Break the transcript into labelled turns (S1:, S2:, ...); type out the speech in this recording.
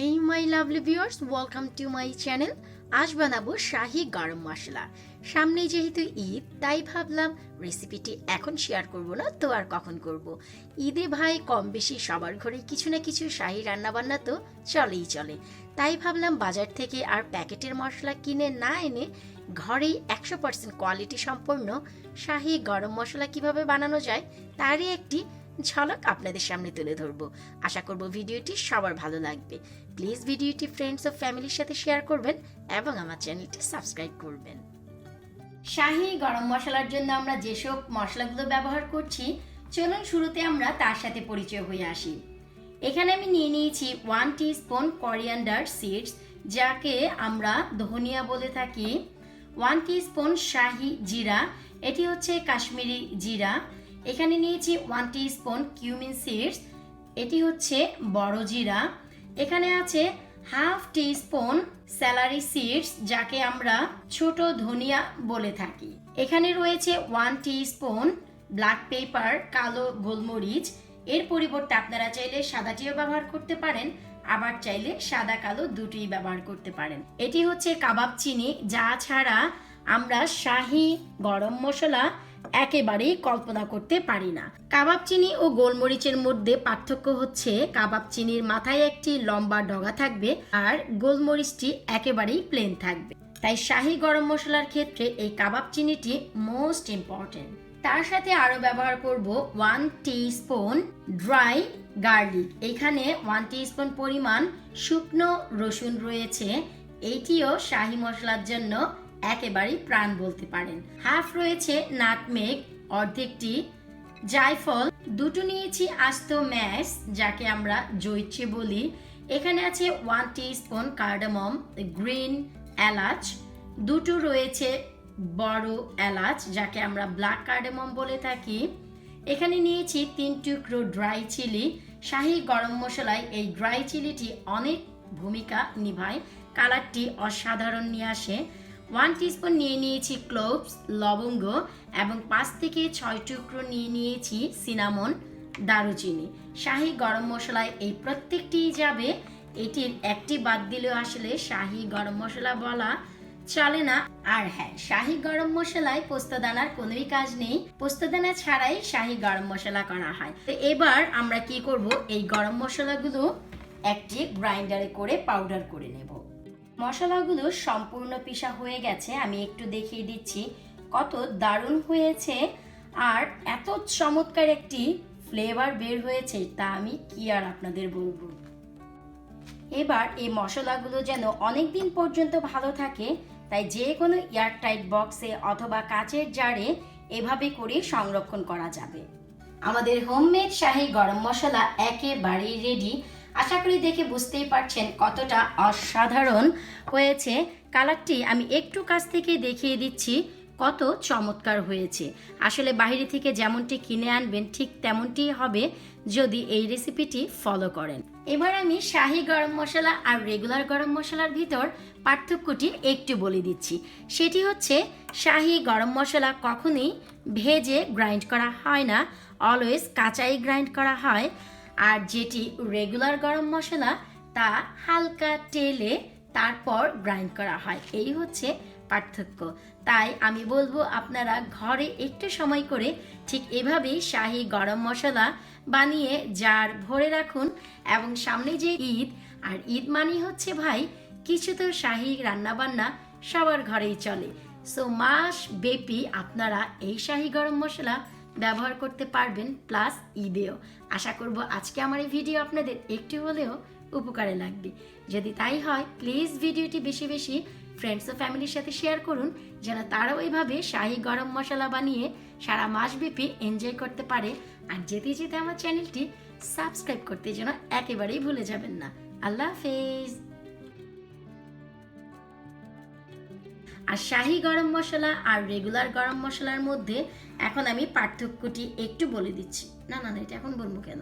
S1: Hey my lovely viewers, welcome to my channel. আজ বানাবো শাহি গরম মশলা। সামনে যেহেতু ঈদ, তাই ভাবলাম রেসিপিটি এখন শেয়ার করব না তো আর কখন করব। ঈদে ভাই কম বেশি সবার ঘরে কিছু না কিছু শাহি রান্নাবান্না তো চলেই চলে। তাই ভাবলাম বাজার থেকে আর প্যাকেটের মশলা কিনে না এনে ঘরেই 100% কোয়ালিটি সম্পন্ন শাহি গরম মশলা কিভাবে বানানো যায় তারই একটি ঝলক আপনাদের সামনে তুলে ধরবো। আশা করব ভিডিওটি সবার ভালো লাগবে। প্লিজ ভিডিওটি ফ্রেন্ডস ও ফ্যামিলির সাথে শেয়ার করবেন এবং আমার চ্যানেলটি সাবস্ক্রাইব করবেন। শাহি গরম মশলার জন্য আমরা যেসব মশলাগুলো ব্যবহার করছি, চলুন শুরুতে আমরা তার সাথে পরিচয় হয়ে আসি। এখানে আমি নিয়ে নিয়েছি 1 টিস্পুন কোরিয়ান্ডার সিডস, যাকে আমরা ধনিয়া বলে থাকি। 1 টিস্পুন শাহি জিরা, এটি হচ্ছে কাশ্মীরি জিরা। এখানে নিয়েছি 1 টিস্পুন কিউমিন সিডস, এটি হচ্ছে বড় জিরা। এখানে আছে হাফ টিস্পুন সেলারি সিডস, যাকে আমরা ছোট ধনিয়া বলে থাকি। এখানে রয়েছে 1 টিস্পুন ব্ল্যাক পেপার, কালো গোলমরিচ। এর পরিবর্তে আপনারা চাইলে সাদাটিও ব্যবহার করতে পারেন, আবার চাইলে সাদা কালো দুটোই ব্যবহার করতে পারেন। এটি হচ্ছে কাবাব চিনি, যা ছাড়া আমরা শাহি গরম মশলা একেবারেই কল্পনা করতে পারি না। কাবাব চিনি ও গোলমরিচের মধ্যে পার্থক্য হচ্ছে কাবাব চিনির মাথায় একটি লম্বা ডগা থাকবে আর গোলমরিচটি একেবারেই প্লেন থাকবে। তাই শাহি গরম মশলার ক্ষেত্রে এই কাবাব চিনিটি মোস্ট ইম্পর্টেন্ট। তার সাথে আরো ব্যবহার করব 1 টিস্পুন ড্রাই গার্লিক। এখানে 1 টিস্পুন পরিমাণ শুকনো রসুন রয়েছে, এইটিও শাহি মশলার জন্য একেবারেই প্রাণ বলতে পারেন। হাফ রয়েছে নাটমেগ, অর্ধেকটি জায়ফল, দুটো নিয়েছি আস্ত ম্যাশ, যাকে আমরা জৈত্রী বলি। এখানে আছে 1 টিস্পুন কার্ডামম, গ্রিন এলাচ, দুটো রয়েছে বড় এলাচ, যাকে আমরা ব্ল্যাক কার্ডামম বলে থাকি। এখানে নিয়েছি 3 টুকরো ড্রাই চিলি। শাহি গরম মশলায় এই ড্রাই চিলিটি অনেক ভূমিকা নিভায়, কালারটি অসাধারণ নিয়ে আসে। 1 টিস্পুন নিয়ে নিয়েছি ক্লোভস, লবঙ্গ, এবং 5 থেকে 6 টুকরো নিয়ে নিয়েছি সিনামন, দারুচিনি। শাহি গরম মশলায় এই প্রত্যেকটি যাবে, এটির একটি বাদ দিলেও আসলে শাহি গরম মশলা বলা চলে না। আর হ্যাঁ, শাহি গরম মশলায় পোস্তদানার কোনোই কাজ নেই, পোস্তদানা ছাড়াই শাহি গরম মশলা করা হয়। তো এবার আমরা কি করব, এই গরম মশলাগুলো একটি গ্রাইন্ডারে করে পাউডার করে নেব। মশলাগুলো সম্পূর্ণ পিষা হয়ে গেছে, আমি একটু দেখিয়ে দিচ্ছি কত দারুণ হয়েছে আর এত চমৎকার একটি ফ্লেভার বের হয়েছে, তা আমি কি আর আপনাদের বলবো। এবার এই মশলাগুলো যেন অনেক দিন পর্যন্ত ভালো থাকে, তাই যে কোনো এয়ারটাইট বক্সে অথবা কাচের জারে এভাবে করে সংরক্ষণ করা যাবে। আমাদের হোমমেড শাহি গরম মশলা একেবারেই রেডি। আশা করি দেখে বুঝতেই পারছেন কতটা অসাধারণ হয়েছে। কালারটি আমি একটু কাছ থেকে দেখিয়ে দিচ্ছি কত চমৎকার হয়েছে। আসলে বাইরে থেকে যেমনটি কিনে আনবেন ঠিক তেমনটি হবে যদি এই রেসিপিটি ফলো করেন। এবার আমি শাহি গরম মশলা আর রেগুলার গরম মশলার ভিতর পার্থক্যটি একটু বলে দিচ্ছি। সেটি হচ্ছে শাহি গরম মশলা কখনোই ভেজে গ্রাইন্ড করা হয় না, অলওয়েজ কাঁচাই গ্রাইন্ড করা হয়। আর যেটি রেগুলার গরম মশলা তা হালকা তেলে তারপর গ্রাইন্ড করা হয়, এই হচ্ছে পার্থক্য। তাই আমি বলবো আপনারা ঘরে একটু সময় করে ঠিক এভাবেই শাহি গরম মশলা বানিয়ে জার ভরে রাখুন। এবং সামনে যে ঈদ, আর ঈদ মানে হচ্ছে ভাই কিছু তো শাহি রান্নাবান্না সবার ঘরেই চলে। সো মাস ব্যাপী আপনারা এই শাহি গরম মশলা ব্যবহার করতে পারবেন, প্লাস ঈদেও। আশা করব আজকে আমার এই ভিডিও আপনাদের একটু হলেও উপকারে লাগবে। যদি তাই হয় প্লিজ ভিডিওটি বেশি বেশি ফ্রেন্ডস ও ফ্যামিলির সাথে শেয়ার করুন, যেন তারাও এইভাবে শাহি গরম মশলা বানিয়ে সারা মাসব্যাপী এনজয় করতে পারে। আর যেতে যেতে আমার চ্যানেলটি সাবস্ক্রাইব করতে যেন একেবারেই ভুলে যাবেন না। আল্লাহ হাফেজ। আর শাহি গরম মশলা আর রেগুলার গরম মশলার মধ্যে এখন আমি পার্থক্যটি একটু বলে দিচ্ছি। না, এটা এখন বলবো কেন?